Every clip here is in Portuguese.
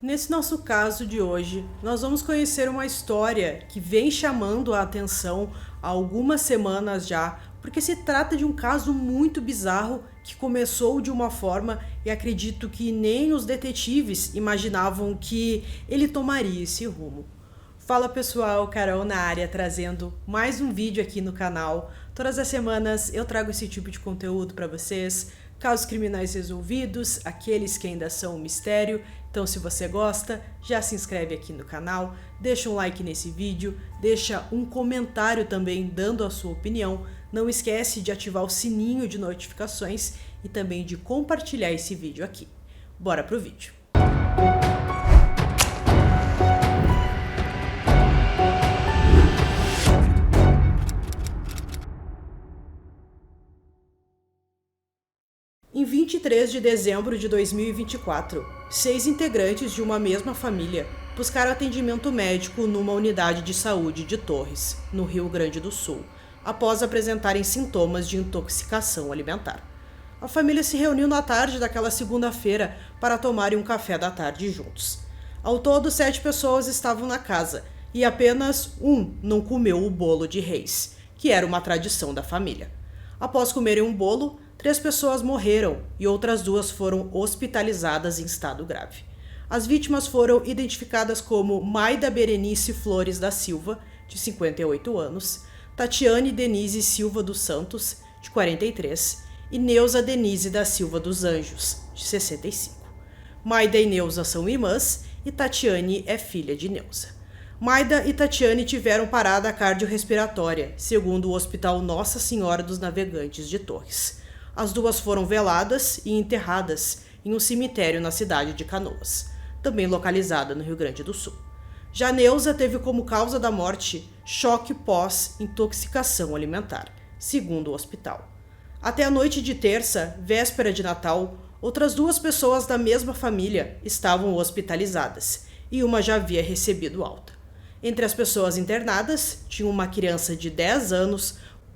Nesse nosso caso de hoje, nós vamos conhecer uma história que vem chamando a atenção há algumas semanas já, porque se trata de um caso muito bizarro que começou de uma forma e acredito que nem os detetives imaginavam que ele tomaria esse rumo. Fala pessoal, Carol na área trazendo mais um vídeo aqui no canal. Todas as semanas eu trago esse tipo de conteúdo para vocês, casos criminais resolvidos, aqueles que ainda são um mistério. Então se você gosta, já se inscreve aqui no canal, deixa um like nesse vídeo, deixa um comentário também dando a sua opinião. Não esquece de ativar o sininho de notificações e também de compartilhar esse vídeo aqui. Bora pro vídeo. Em 23 de dezembro de 2024, 6 integrantes de uma mesma família buscaram atendimento médico numa unidade de saúde de Torres, no Rio Grande do Sul, após apresentarem sintomas de intoxicação alimentar. A família se reuniu na tarde daquela segunda-feira para tomarem um café da tarde juntos. Ao todo, 7 pessoas estavam na casa e apenas um não comeu o bolo de Reis, que era uma tradição da família. Após comerem um bolo, 3 pessoas morreram e outras 2 foram hospitalizadas em estado grave. As vítimas foram identificadas como Maida Berenice Flores da Silva, de 58 anos, Tatiane Denise Silva dos Santos, de 43, e Neuza Denise da Silva dos Anjos, de 65. Maida e Neuza são irmãs e Tatiane é filha de Neuza. Maida e Tatiane tiveram parada cardiorrespiratória, segundo o Hospital Nossa Senhora dos Navegantes de Torres. As 2 foram veladas e enterradas em um cemitério na cidade de Canoas, também localizada no Rio Grande do Sul. Já Neuza teve como causa da morte choque pós-intoxicação alimentar, segundo o hospital. Até a noite de terça, véspera de Natal, outras 2 pessoas da mesma família estavam hospitalizadas e uma já havia recebido alta. Entre as pessoas internadas, tinha uma criança de 10 anos,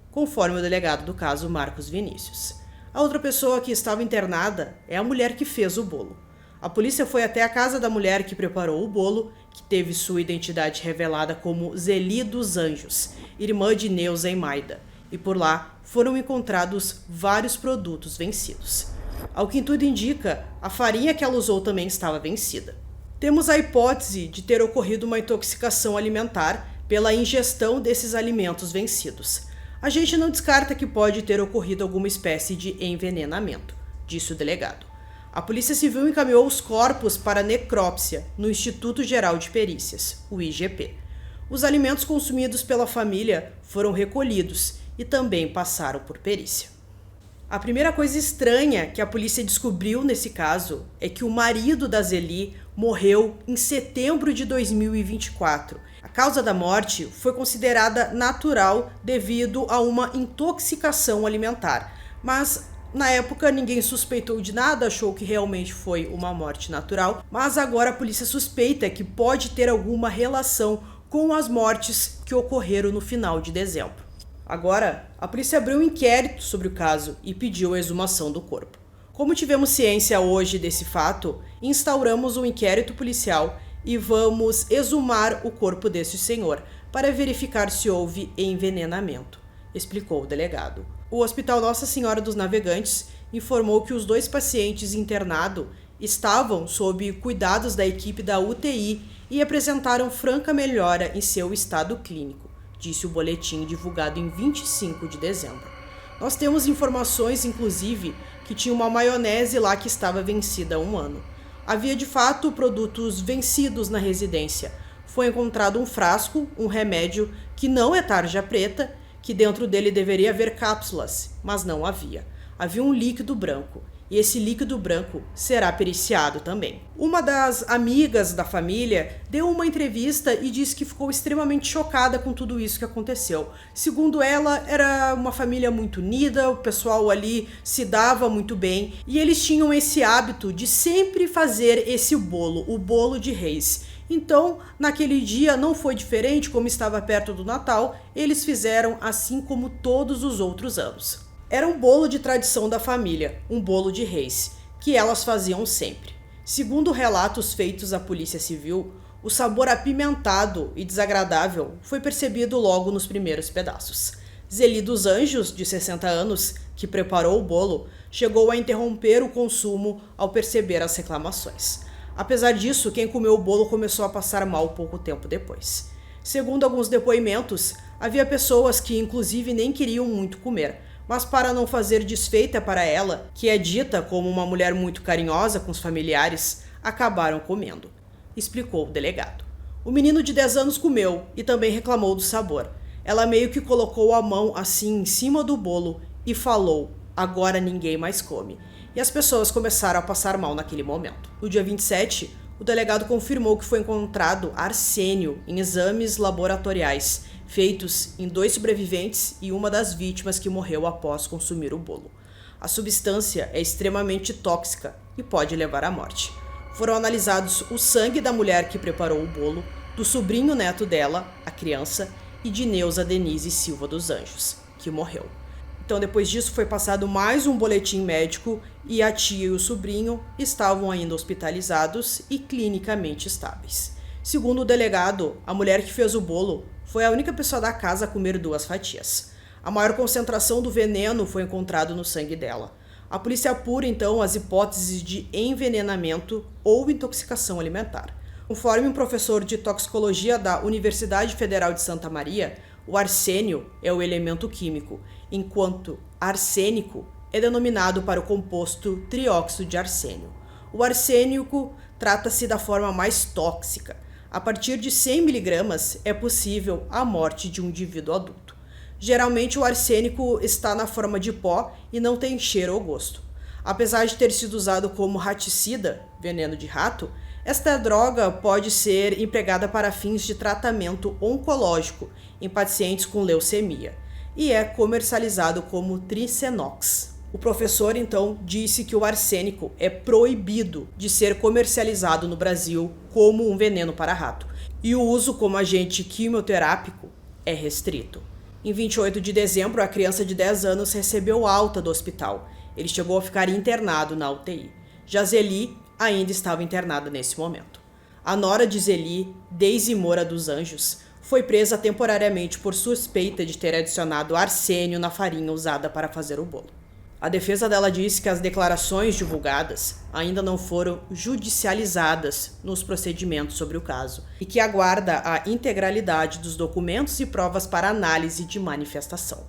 conforme o delegado do caso Marcos Vinícius. A outra pessoa que estava internada é a mulher que fez o bolo. A polícia foi até a casa da mulher que preparou o bolo, que teve sua identidade revelada como Zeli dos Anjos, irmã de Neuza e Maida, e por lá foram encontrados vários produtos vencidos. Ao que tudo indica, a farinha que ela usou também estava vencida. Temos a hipótese de ter ocorrido uma intoxicação alimentar pela ingestão desses alimentos vencidos. A gente não descarta que pode ter ocorrido alguma espécie de envenenamento, disse o delegado. A Polícia Civil encaminhou os corpos para necrópsia no Instituto Geral de Perícias, o IGP. Os alimentos consumidos pela família foram recolhidos e também passaram por perícia. A primeira coisa estranha que a polícia descobriu nesse caso é que o marido da Zeli morreu em setembro de 2024. A causa da morte foi considerada natural devido a uma intoxicação alimentar, mas na época ninguém suspeitou de nada, achou que realmente foi uma morte natural, mas agora a polícia suspeita que pode ter alguma relação com as mortes que ocorreram no final de dezembro. Agora, a polícia abriu um inquérito sobre o caso e pediu a exumação do corpo. Como tivemos ciência hoje desse fato, instauramos um inquérito policial e vamos exumar o corpo desse senhor para verificar se houve envenenamento, explicou o delegado. O Hospital Nossa Senhora dos Navegantes informou que os 2 pacientes internados estavam sob cuidados da equipe da UTI e apresentaram franca melhora em seu estado clínico, disse o boletim divulgado em 25 de dezembro. Nós temos informações, inclusive, que tinha uma maionese lá que estava vencida há 1 ano. Havia de fato produtos vencidos na residência. Foi encontrado um frasco, um remédio que não é tarja preta, que dentro dele deveria haver cápsulas, mas não havia. Havia um líquido branco. E esse líquido branco será periciado também. Uma das amigas da família deu uma entrevista e disse que ficou extremamente chocada com tudo isso que aconteceu. Segundo ela, era uma família muito unida, o pessoal ali se dava muito bem e eles tinham esse hábito de sempre fazer esse bolo, o bolo de Reis. Então, naquele dia não foi diferente, como estava perto do Natal, eles fizeram assim como todos os outros anos. Era um bolo de tradição da família, um bolo de Reis, que elas faziam sempre. Segundo relatos feitos à Polícia Civil, o sabor apimentado e desagradável foi percebido logo nos primeiros pedaços. Zeli dos Anjos, de 60 anos, que preparou o bolo, chegou a interromper o consumo ao perceber as reclamações. Apesar disso, quem comeu o bolo começou a passar mal pouco tempo depois. Segundo alguns depoimentos, havia pessoas que inclusive nem queriam muito comer, mas para não fazer desfeita para ela, que é dita como uma mulher muito carinhosa com os familiares, acabaram comendo, explicou o delegado. O menino de 10 anos comeu e também reclamou do sabor. Ela meio que colocou a mão assim em cima do bolo e falou: "Agora ninguém mais come." E as pessoas começaram a passar mal naquele momento. No dia 27, o delegado confirmou que foi encontrado arsênio em exames laboratoriais feitos em 2 sobreviventes e uma das vítimas que morreu após consumir o bolo. A substância é extremamente tóxica e pode levar à morte. Foram analisados o sangue da mulher que preparou o bolo, do sobrinho neto dela, a criança, e de Neuza Denise Silva dos Anjos, que morreu. Então, depois disso, foi passado mais um boletim médico e a tia e o sobrinho estavam ainda hospitalizados e clinicamente estáveis. Segundo o delegado, a mulher que fez o bolo foi a única pessoa da casa a comer 2 fatias. A maior concentração do veneno foi encontrado no sangue dela. A polícia apura, então, as hipóteses de envenenamento ou intoxicação alimentar. Conforme um professor de toxicologia da Universidade Federal de Santa Maria, o arsênio é o elemento químico, enquanto arsênico é denominado para o composto trióxido de arsênio. O arsênico trata-se da forma mais tóxica. A partir de 100 mg é possível a morte de um indivíduo adulto. Geralmente o arsênico está na forma de pó e não tem cheiro ou gosto. Apesar de ter sido usado como raticida, veneno de rato, esta droga pode ser empregada para fins de tratamento oncológico em pacientes com leucemia e é comercializado como Tricenox. O professor, então, disse que o arsênico é proibido de ser comercializado no Brasil como um veneno para rato e o uso como agente quimioterápico é restrito. Em 28 de dezembro, a criança de 10 anos recebeu alta do hospital. Ele chegou a ficar internado na UTI. Já Zeli ainda estava internada nesse momento. A nora de Zeli, Deise Moura dos Anjos, foi presa temporariamente por suspeita de ter adicionado arsênio na farinha usada para fazer o bolo. A defesa dela disse que as declarações divulgadas ainda não foram judicializadas nos procedimentos sobre o caso e que aguarda a integralidade dos documentos e provas para análise de manifestação.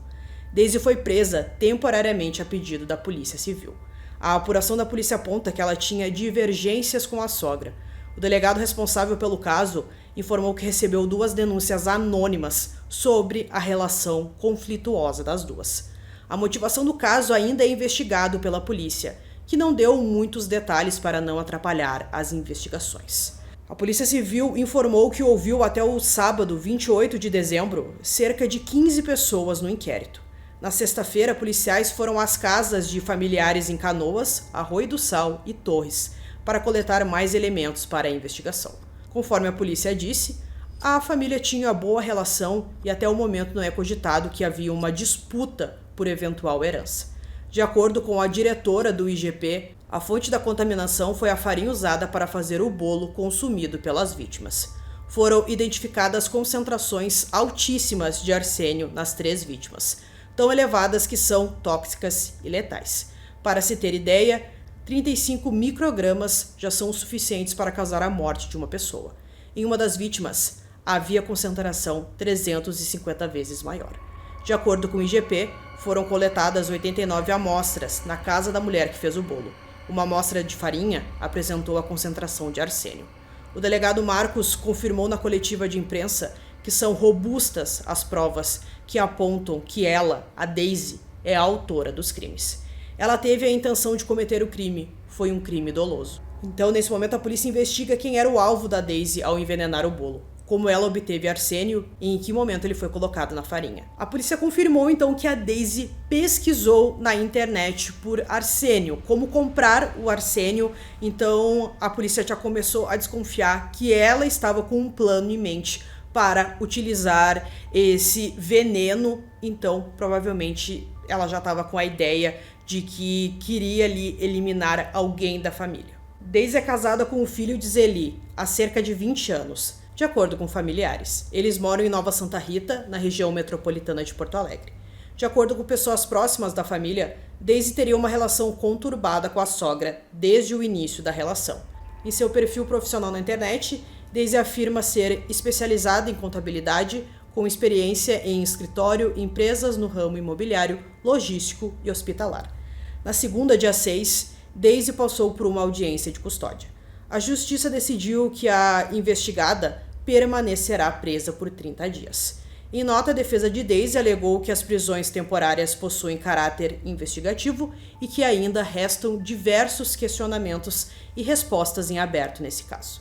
Deise foi presa temporariamente a pedido da Polícia Civil. A apuração da polícia aponta que ela tinha divergências com a sogra. O delegado responsável pelo caso informou que recebeu 2 denúncias anônimas sobre a relação conflituosa das duas. A motivação do caso ainda é investigado pela polícia, que não deu muitos detalhes para não atrapalhar as investigações. A Polícia Civil informou que ouviu até o sábado, 28 de dezembro, cerca de 15 pessoas no inquérito. Na sexta-feira, policiais foram às casas de familiares em Canoas, Arroio do Sal e Torres para coletar mais elementos para a investigação. Conforme a polícia disse, a família tinha boa relação e até o momento não é cogitado que havia uma disputa por eventual herança. De acordo com a diretora do IGP, a fonte da contaminação foi a farinha usada para fazer o bolo consumido pelas vítimas. Foram identificadas concentrações altíssimas de arsênio nas 3 vítimas, tão elevadas que são tóxicas e letais. Para se ter ideia, 35 microgramas já são o suficientes para causar a morte de uma pessoa. Em uma das vítimas, havia concentração 350 vezes maior. De acordo com o IGP, foram coletadas 89 amostras na casa da mulher que fez o bolo. Uma amostra de farinha apresentou a concentração de arsênio. O delegado Marcos confirmou na coletiva de imprensa que são robustas as provas que apontam que ela, a Deise, é a autora dos crimes. Ela teve a intenção de cometer o crime, foi um crime doloso. Então, nesse momento, a polícia investiga quem era o alvo da Deise ao envenenar o bolo, como ela obteve arsênio e em que momento ele foi colocado na farinha. A polícia confirmou, então, que a Deise pesquisou na internet por arsênio, como comprar o arsênio. Então, a polícia já começou a desconfiar que ela estava com um plano em mente para utilizar esse veneno. Então, provavelmente, ela já estava com a ideia de que queria ali eliminar alguém da família. Daisy é casada com o filho de Zeli há cerca de 20 anos, de acordo com familiares. Eles moram em Nova Santa Rita, na região metropolitana de Porto Alegre. De acordo com pessoas próximas da família, Daisy teria uma relação conturbada com a sogra desde o início da relação. Em seu perfil profissional na internet, Daisy afirma ser especializada em contabilidade, com experiência em escritório, empresas no ramo imobiliário, logístico e hospitalar. Na segunda, dia 6, Daisy passou por uma audiência de custódia. A justiça decidiu que a investigada permanecerá presa por 30 dias. Em nota, a defesa de Daisy alegou que as prisões temporárias possuem caráter investigativo e que ainda restam diversos questionamentos e respostas em aberto nesse caso.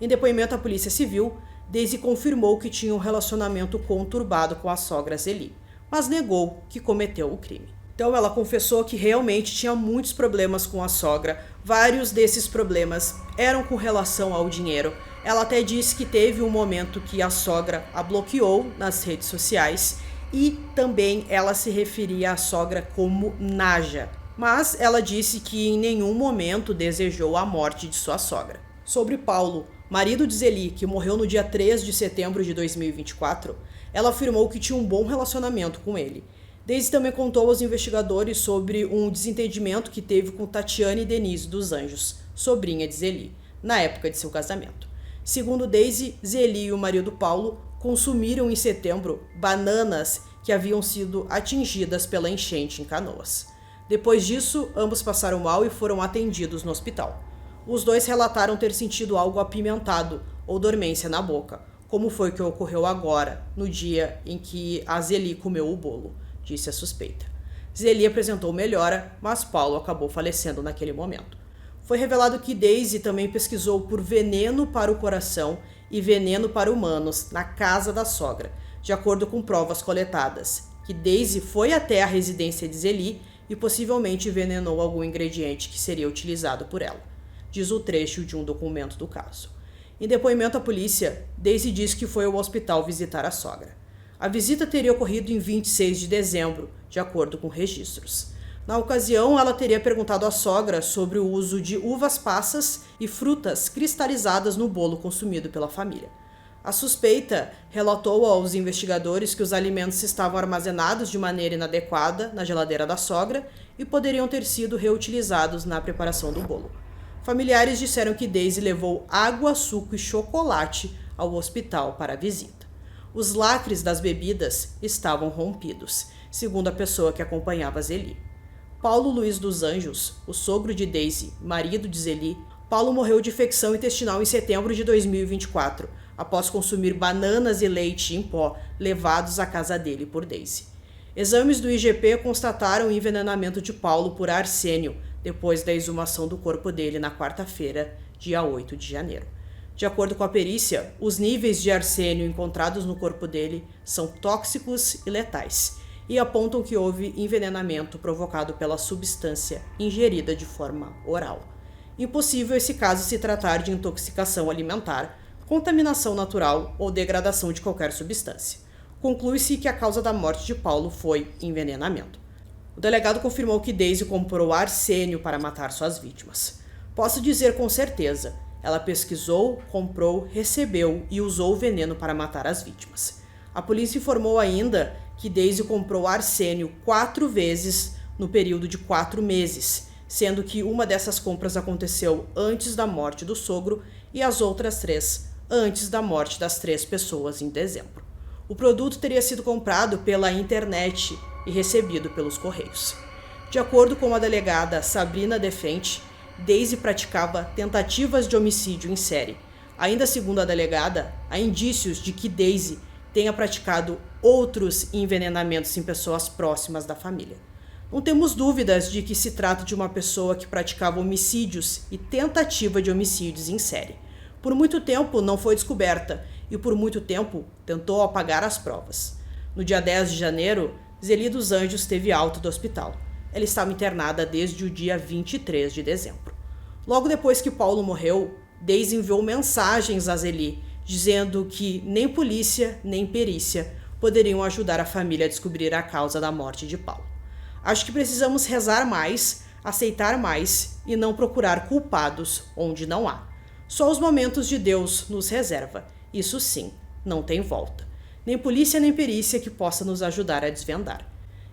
Em depoimento à Polícia Civil, Daisy confirmou que tinha um relacionamento conturbado com a sogra Zeli, mas negou que cometeu o crime. Então ela confessou que realmente tinha muitos problemas com a sogra. Vários desses problemas eram com relação ao dinheiro. Ela até disse que teve um momento que a sogra a bloqueou nas redes sociais e também ela se referia à sogra como Naja. Mas ela disse que em nenhum momento desejou a morte de sua sogra. Sobre Paulo, marido de Zeli, que morreu no dia 3 de setembro de 2024, ela afirmou que tinha um bom relacionamento com ele. Daisy também contou aos investigadores sobre um desentendimento que teve com Tatiane Denise dos Anjos, sobrinha de Zeli, na época de seu casamento. Segundo Daisy, Zeli e o marido Paulo consumiram em setembro bananas que haviam sido atingidas pela enchente em Canoas. Depois disso, ambos passaram mal e foram atendidos no hospital. Os dois relataram ter sentido algo apimentado ou dormência na boca, como foi que ocorreu agora, no dia em que a Zeli comeu o bolo, disse a suspeita. Zeli apresentou melhora, mas Paulo acabou falecendo naquele momento. Foi revelado que Daisy também pesquisou por veneno para o coração e veneno para humanos na casa da sogra, de acordo com provas coletadas, que Daisy foi até a residência de Zeli e possivelmente envenenou algum ingrediente que seria utilizado por ela, diz o trecho de um documento do caso. Em depoimento à polícia, Daisy disse que foi ao hospital visitar a sogra. A visita teria ocorrido em 26 de dezembro, de acordo com registros. Na ocasião, ela teria perguntado à sogra sobre o uso de uvas passas e frutas cristalizadas no bolo consumido pela família. A suspeita relatou aos investigadores que os alimentos estavam armazenados de maneira inadequada na geladeira da sogra e poderiam ter sido reutilizados na preparação do bolo. Familiares disseram que Daisy levou água, suco e chocolate ao hospital para a visita. Os lacres das bebidas estavam rompidos, segundo a pessoa que acompanhava Zeli. Paulo Luiz dos Anjos, o sogro de Daisy, marido de Zeli, Paulo morreu de infecção intestinal em setembro de 2024, após consumir bananas e leite em pó levados à casa dele por Daisy. Exames do IGP constataram o envenenamento de Paulo por arsênio, depois da exumação do corpo dele na quarta-feira, dia 8 de janeiro. De acordo com a perícia, os níveis de arsênio encontrados no corpo dele são tóxicos e letais, e apontam que houve envenenamento provocado pela substância ingerida de forma oral. Impossível esse caso se tratar de intoxicação alimentar, contaminação natural ou degradação de qualquer substância. Conclui-se que a causa da morte de Paulo foi envenenamento. O delegado confirmou que Daisy comprou arsênio para matar suas vítimas. Posso dizer com certeza, ela pesquisou, comprou, recebeu e usou o veneno para matar as vítimas. A polícia informou ainda que Daisy comprou arsênio 4 vezes no período de 4 meses, sendo que uma dessas compras aconteceu antes da morte do sogro e as outras 3 antes da morte das 3 pessoas em dezembro. O produto teria sido comprado pela internet e recebido pelos correios. De acordo com a delegada Sabrina Defente, Daisy praticava tentativas de homicídio em série. Ainda segundo a delegada, há indícios de que Daisy tenha praticado outros envenenamentos em pessoas próximas da família. Não temos dúvidas de que se trata de uma pessoa que praticava homicídios e tentativa de homicídios em série. Por muito tempo não foi descoberta e por muito tempo tentou apagar as provas. No dia 10 de janeiro, Zeli dos Anjos teve alta do hospital. Ela estava internada desde o dia 23 de dezembro. Logo depois que Paulo morreu, Daisy enviou mensagens a Zeli, dizendo que nem polícia nem perícia poderiam ajudar a família a descobrir a causa da morte de Paulo. Acho que precisamos rezar mais, aceitar mais e não procurar culpados onde não há. Só os momentos de Deus nos reserva. Isso sim, não tem volta. Nem polícia nem perícia que possa nos ajudar a desvendar.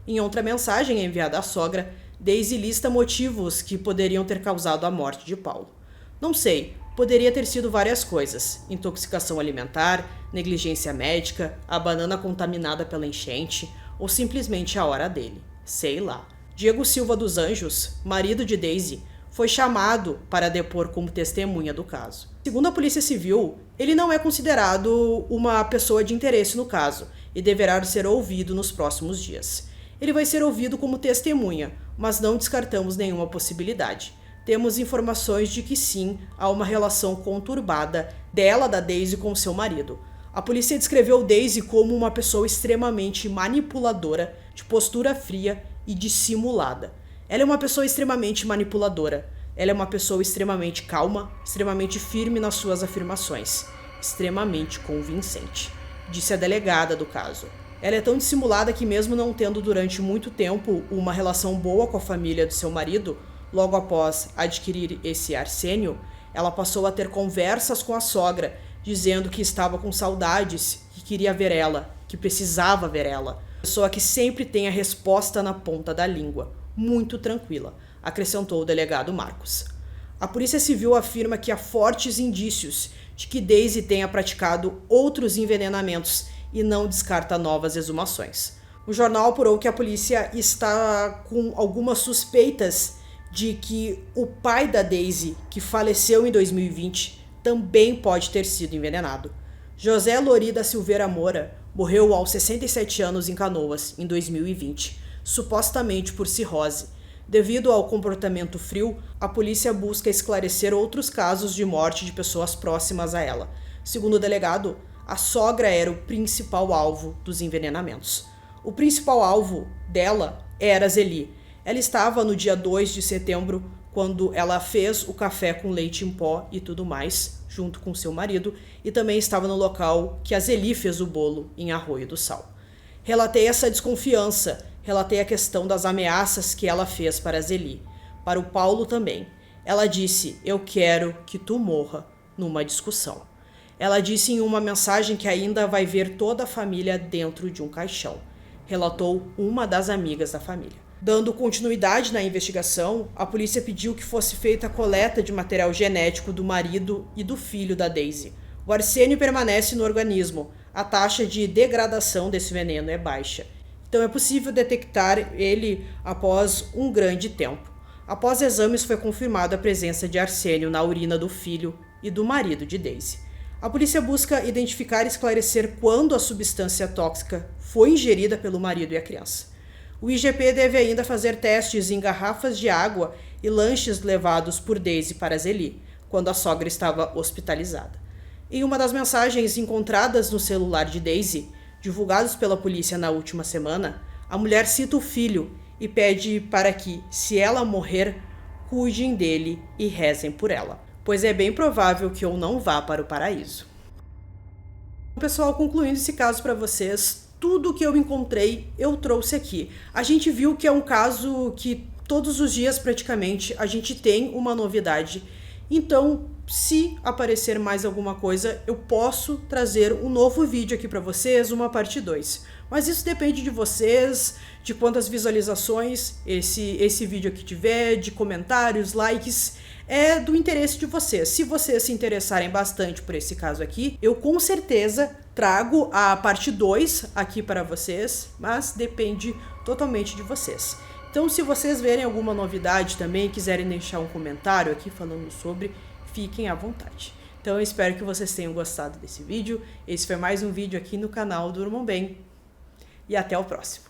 Em outra mensagem enviada à sogra, Daisy lista motivos que poderiam ter causado a morte de Paulo. Não sei, poderia ter sido várias coisas: intoxicação alimentar, negligência médica, a banana contaminada pela enchente ou simplesmente a hora dele. Sei lá. Diego Silva dos Anjos, marido de Daisy, foi chamado para depor como testemunha do caso. Segundo a Polícia Civil, ele não é considerado uma pessoa de interesse no caso e deverá ser ouvido nos próximos dias. Ele vai ser ouvido como testemunha, mas não descartamos nenhuma possibilidade. Temos informações de que sim, há uma relação conturbada da Daisy, com seu marido. A polícia descreveu Daisy como uma pessoa extremamente manipuladora, de postura fria e dissimulada. Ela é uma pessoa extremamente manipuladora. Ela é uma pessoa extremamente calma, extremamente firme nas suas afirmações, extremamente convincente, disse a delegada do caso. Ela é tão dissimulada que, mesmo não tendo durante muito tempo uma relação boa com a família do seu marido, logo após adquirir esse Arsênio, ela passou a ter conversas com a sogra, dizendo que estava com saudades, que queria ver ela, que precisava ver ela. Pessoa que sempre tem a resposta na ponta da língua, muito tranquila, acrescentou o delegado Marcos. A Polícia Civil afirma que há fortes indícios de que Daisy tenha praticado outros envenenamentos e não descarta novas exumações. O jornal apurou que a polícia está com algumas suspeitas de que o pai da Daisy, que faleceu em 2020, também pode ter sido envenenado. José Lori da Silveira Moura morreu aos 67 anos em Canoas, em 2020, supostamente por cirrose. Devido ao comportamento frio, a polícia busca esclarecer outros casos de morte de pessoas próximas a ela. Segundo o delegado, a sogra era o principal alvo dos envenenamentos. O principal alvo dela era Zeli. Ela estava no dia 2 de setembro, quando ela fez o café com leite em pó e tudo mais, junto com seu marido, e também estava no local que a Zeli fez o bolo, em Arroio do Sal. Relatei essa desconfiança, relatei a questão das ameaças que ela fez para a Zeli. Para o Paulo também. Ela disse: "Eu quero que tu morra", numa discussão. Ela disse em uma mensagem que ainda vai ver toda a família dentro de um caixão, relatou uma das amigas da família. Dando continuidade na investigação, a polícia pediu que fosse feita a coleta de material genético do marido e do filho da Daisy. O arsênio permanece no organismo, a taxa de degradação desse veneno é baixa, então é possível detectar ele após um grande tempo. Após exames, foi confirmada a presença de arsênio na urina do filho e do marido de Daisy. A polícia busca identificar e esclarecer quando a substância tóxica foi ingerida pelo marido e a criança. O IGP deve ainda fazer testes em garrafas de água e lanches levados por Daisy para Zeli, quando a sogra estava hospitalizada. Em uma das mensagens encontradas no celular de Daisy, divulgados pela polícia na última semana, a mulher cita o filho e pede para que, se ela morrer, cuidem dele e rezem por ela, pois é bem provável que eu não vá para o paraíso. Pessoal, concluindo esse caso para vocês, tudo que eu encontrei eu trouxe aqui. A gente viu que é um caso que todos os dias praticamente a gente tem uma novidade. Então, se aparecer mais alguma coisa, eu posso trazer um novo vídeo aqui para vocês, uma parte 2. Mas isso depende de vocês, de quantas visualizações esse vídeo aqui tiver, de comentários, likes. É do interesse de vocês. Se vocês se interessarem bastante por esse caso aqui, eu com certeza trago a parte 2 aqui para vocês, mas depende totalmente de vocês. Então, se vocês verem alguma novidade também e quiserem deixar um comentário aqui falando sobre, fiquem à vontade. Então, eu espero que vocês tenham gostado desse vídeo. Esse foi mais um vídeo aqui no canal Durmam Bem. E até o próximo.